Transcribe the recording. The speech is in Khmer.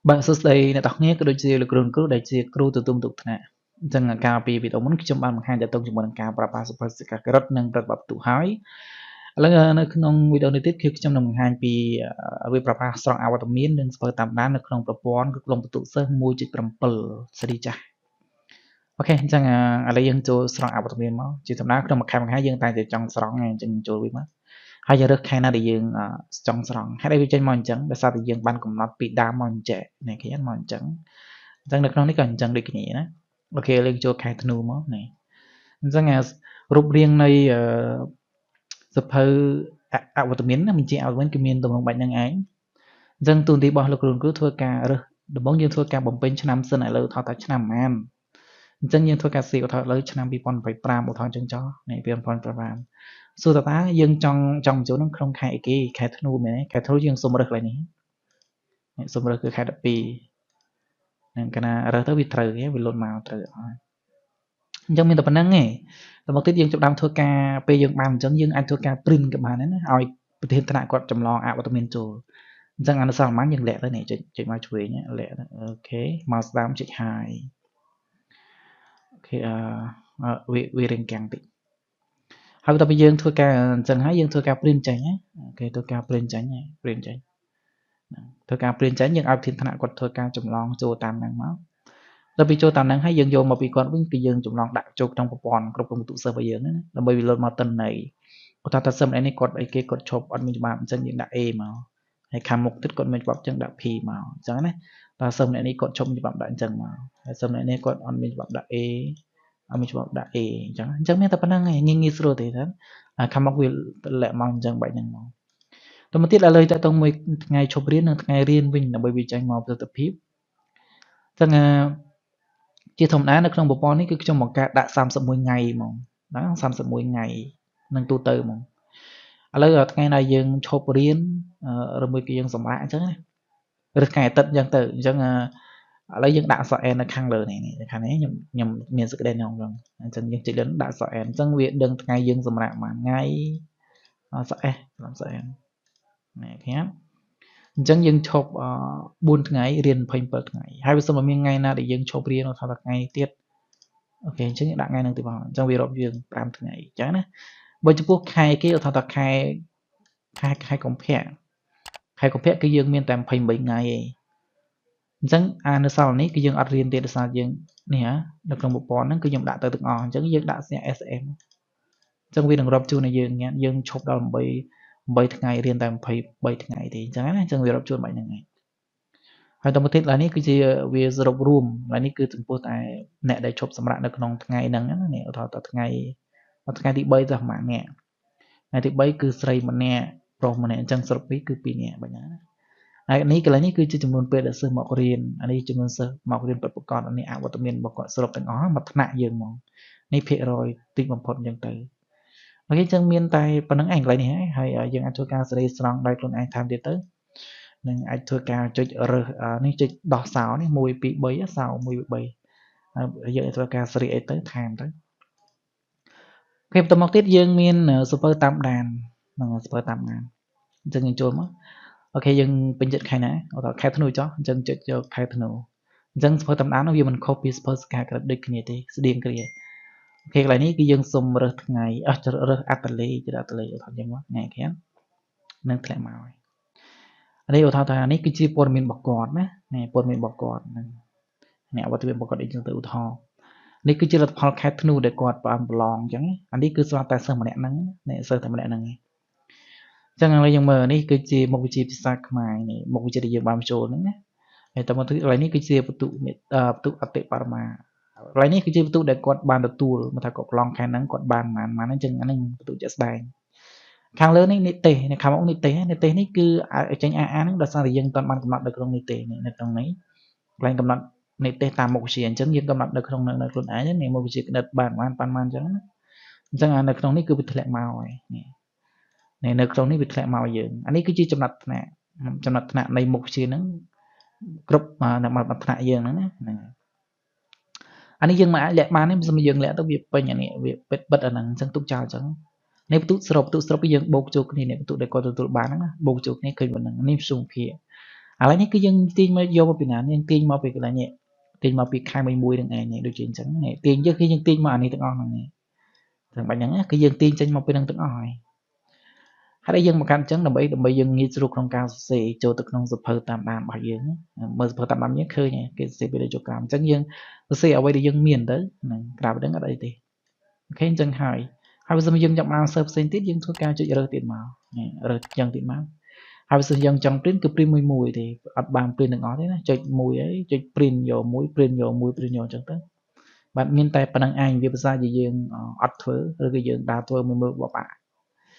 bạn sơ đây là tóc nhé cái đôi chia là kêu cứu đại chia kêu từ tung tục nè chẳng là cao pi vì tao muốn chấm ăn hai đại tông chỉ muốn cao para super cả cái rất nâng rất bập tụ hái là nó không video này tiếp khi trong năm hai pi về para strong áo tầm miến nên super tạm đá nó không propon cái lồng tụ sơ môi chỉ tầm pal sẽ đi cha ok chẳng là ở đây dân cho strong áo tầm miến máu chỉ tầm đá trong một khai một hai dân tay thì trong strong này chẳng cho biết mất hai giờ được khai na để dân trong strong hai đây trên mòn trắng để sao thì dân ban cùng nó bị đá mòn trẻ này cái mòn trắng chẳng được nó cần chẳng được nhỉ đó ok lên cho khai thnu máu này chẳng là rụp riêng này sập hơi ảo vật miến mình chỉ ảo vẫn cái miền tùng đồng bệnh năng ấy dân tuần thì bỏ lực lượng cứ thua cả rồi được bóng như thua cả bóng bên năm sơn lại lỡ thọ tại năm man dân như thua cả xì của thọ lỡ năm bị pon phải pram một thằng chân chó này bị pon pram xưa ta dân trong trong chỗ nó không khai cái khai thnu này khai thnu dân xung được lại này xung đượcคือkhai đập pi nên cái nào rồi tới bị trời cái bị lộn màu trời trong mình tập năng ấy tập một tiết dương chụp đam thua ca pe dương bàn chẳng dương anh thua ca print các bạn ấy hỏiประเทศ thằng quạt trầm lo ạ của tụi mình chủ chẳng anh sao mắn dương lẹ tới này chạy mai chuối nhé lẹ ok màu xám chạy hài ok vi riêng càng tị hỏi tập dương thua ca chẳng hái dương thua ca print chạy nhé ok thua ca print chạy nhé print chạy thua ca print chạy nhưng ao thiên thằng quạt thua ca trầm lo cho tam năng máuแล้วពីចូលតាមហ្នឹងហើយយើងយកមកពីគាត់វិញគឺយើងចម្លងដាក់ចូលក្នុងប្រព័ន្ធគ្រប់គ្រងទូទៅរបស់យើងណាដើម្បីវាលោតមកតិនន័យគាត់ថាសិមនេះគាត់អីគេគាត់ឈប់អត់មានច្បាប់អញ្ចឹងយើងដាក់ A មកហើយខាងមុខទៀតគាត់មានច្បាប់អញ្ចឹងដាក់ P មកអញ្ចឹងណាតើសិមនេះគាត់ឈប់មានច្បាប់ដាក់អញ្ចឹងមកហើយសិមនេះគាត់អត់មានច្បាប់ដាក់ A អត់មានច្បាប់ដាក់ A អញ្ចឹងមានតែប៉ុណ្្នឹងឯងងាយស្រួលទេថាខាងមុខវាលាក់មកអញ្ចឹងបែបហ្នឹងមកតមកទៀតឥឡូវតើតមួយថ្ងៃឈប់រៀននិងថ្ងៃរៀនវិញដើម្បីវាចាញ់មកប្រសិទ្ធភាពអញ្ចឹងជាធម្មតានៅក្នុងប្រព័ន្ធនេះគឺខ្ញុំបង្កើតដាក់31ថ្ងៃហ្មងណា31ថ្ងៃនឹងទូទៅហ្មងឥឡូវថ្ងៃណាយើងឈប់រៀនឬមួយគឺយើងសម្រាកអញ្ចឹងណាឬថ្ងៃអាទិត្យអញ្ចឹងទៅអញ្ចឹងឥឡូវយើងដាក់សក់អែននៅខាងលើនេះខាងនេះខ្ញុំមានសក្តីក្នុងហ្នឹងអញ្ចឹងយើងចុចលើដាក់សក់អែនអញ្ចឹងវាដឹងថ្ងៃយើងសម្រាកមួយថ្ងៃសក់អែនសក់អែននេះឃើញអញ្ចឹងយើងឈប់4ថ្ងៃរៀន27ថ្ងៃហើយបើសិនមកមានថ្ងៃណាដែលយើងឈប់រៀនថាថ្ងៃទៀតអូខេអញ្ចឹងដាក់ថ្ងៃហ្នឹងទៅបងអញ្ចឹងវារាប់យើង5ថ្ងៃអញ្ចឹងណាបើចំពោះខែគេថាខែកុម្ភៈគឺយើងមានតែ28ថ្ងៃឯងអញ្ចឹងនៅសល់នេះគឺយើងអត់រៀនទេដោយសារយើងនេះនៅក្នុងប្រព័ន្ធហ្នឹងគឺខ្ញុំដាក់ទៅទាំងអស់អញ្ចឹងយើងដាក់ SM អញ្ចឹងវានឹងរាប់ជូនឲ្យយើងឈប់ដល់8ថ្ងៃរៀនតែ23ថ្ងៃទេអញ្ចឹងណាអញ្ចឹងវារាប់ជូនបាច់ហ្នឹងឯងហើយតាមប្រទេសឡើយនេះគឺជាវាសរុបរួមឡើយនេះគឺចំពោះតែអ្នកដែលឈប់សម្រាកនៅក្នុងថ្ងៃហ្នឹងណានេះឧទាហរណ៍ថ្ងៃទី3ទៅប្រហែលអ្នកថ្ងៃទី3គឺស្រីម្នាក់ប្រុសម្នាក់អញ្ចឹងសរុបពីគឺ2នាក់បាញ់ណាហើយនេះកន្លែងនេះគឺជាចំនួនពេលដែលសិស្សមករៀនអានេះចំនួនសិស្សមករៀនប្រកបអានេះអវត្តមានរបស់គាត់សរុបទាំងអស់មកថ្នាក់យើងហ្មងនេះភាគរយតិចបំផុតអញ្ចឹងទៅអូខេអញ្ចឹងមានតែប៉ុណ្្នឹងឯងកន្លែងនេះហើយយើងអាចធ្វើការសេរីស្រង់ដោយខ្លួនឯងតាមទៀតទៅនឹងអាចធ្វើការចុចរើសនេះចុចដោះសោនេះ1 2 3សោ1 2 3ហើយយើងធ្វើការសេរីអីទៅថែមទៅពេលបន្តមកទៀតយើងមាន super តាមដានហ្នឹង super តាមដានអញ្ចឹងយើងចូលមកអូខេយើងពេញចិត្តខែណាអូខេខែធ្នូចុះអញ្ចឹងចុចយកខែធ្នូអញ្ចឹង super តាមដានវាមិនខុសពី super ស្កាក្រឹតដូចគ្នាទេស្តៀងគ្នាអូខេកន្លែងនេះគឺយើងសុំរើសថ្ងៃរើសអត្តលេខអត្តលេខអត់យ៉ាងមកថ្ងៃខាងនឹងធ្លាក់មកហើយនេះឧទាហរណ៍ថានេះគឺជាព័ត៌មានរបស់គាត់ណានេះព័ត៌មានរបស់គាត់ហ្នឹងអ្នកវត្តមានរបស់គាត់អីចឹងទៅឧទាហរណ៍នេះគឺជាលទ្ធផលខេតធ្នូដែលគាត់បានប្រឡងអញ្ចឹងអានេះគឺស្រាប់តែសិស្សម្នាក់ហ្នឹងនេះសិស្សតែម្នាក់ហ្នឹងឯងអញ្ចឹងឥឡូវយើងមើលនេះគឺជាមុខវិជ្ជាភាសាខ្មែរនេះមុខវិជ្ជាដែលយើងបានបញ្ចូលហ្នឹងណាហើយតើមកទីកន្លែងនេះគឺជាបន្ទុកអតិបរមាកន្លែងនេះគឺជាបន្ទុកដែលគាត់បានទទួលមកថាគាត់ប្រឡងខែហ្នឹងគាត់បានប៉ុន្មានអញ្ចឹងអាហ្នឹងបន្ទុកជាក់ស្ដែងខាងលើនេះនីតិនៅខាងមុខនីតិនេះគឺចេញអាហ្នឹងដោយសារតែយើងមិនបានកំណត់នៅក្នុងនីតិនេះនៅក្នុងនេះកន្លែងកំណត់នីតិតាមមុខវិជ្ជាអញ្ចឹងយើងកំណត់នៅក្នុងនៅខ្លួនឯងនេះមុខវិជ្ជាគណិតបានប៉ុន្មានអញ្ចឹងណាអញ្ចឹងនៅក្នុងនេះគឺវាធ្លាក់មកហើយនេះនៅក្នុងនេះវាធ្លាក់មកយើងអានេះគឺជាចំណាត់ថ្នាក់នៃមុខវិជ្ជាហ្នឹងគ្រប់មកថ្នាក់យើងហ្នឹងណាហ្នឹងអានេះយើងមិនអាចលាក់បានទេមិនយើងលាក់ទៅវាពេញអានេះវាបិទអាហ្នឹងអញ្ចឹងទុកចោលអញ្ចឹងនេះបន្ទុកសរុបគឺយើងបូកចូលគ្នានេះបន្ទុកដែលគាត់ទទួលបានហ្នឹងណាបូកចូលគ្នាឃើញប៉ុណ្ណឹងនេះសុភា ឥឡូវនេះគឺយើងទាញមកយកមកពីណាយើងទាញមកពីកន្លែងនេះទាញមកពីខែមួយនឹងឯងនេះដូចជាអញ្ចឹងនេះទាញយើងគឺយើងទាញមកអានេះទាំងអស់ហ្នឹងនេះទាំងបាច់ហ្នឹងគឺយើងទាញចេញមកពីនឹងទាំងអស់ហើយហើយដែលយើងបង្កើតអញ្ចឹងដើម្បីយើងងាយស្រួលក្នុងការសរសេរចូលទៅក្នុងសភៅតាមដានរបស់យើងមើលសភៅតាមដានយើងឃើញគេសរសេរពីលើចុះក្រោមអញ្ចឹងយើងសរសេរអ្វីដែលយើងមានទៅហ្នឹងក្រៅពីហ្នឹងអត់អីទេអូខេអញ្ចឹងហើយបើសិនយើងចង់បានសើផ្សេងទៀតយើងធ្វើការចុចរើសទៀតមករើសយ៉ាងទៀតមកហើយបើសិនយើងចង់ print គឺ print មួយទេអត់បាន print ទាំងអស់ទេណាចុចមួយហើយចុច print យកមួយ print យកមួយ print យកអញ្ចឹងទៅបាទមានតែប៉ុណ្្នឹងឯងវាភាសាដែលយើងអត់ធ្វើឬក៏យើងដើរធ្វើមើលបបាក់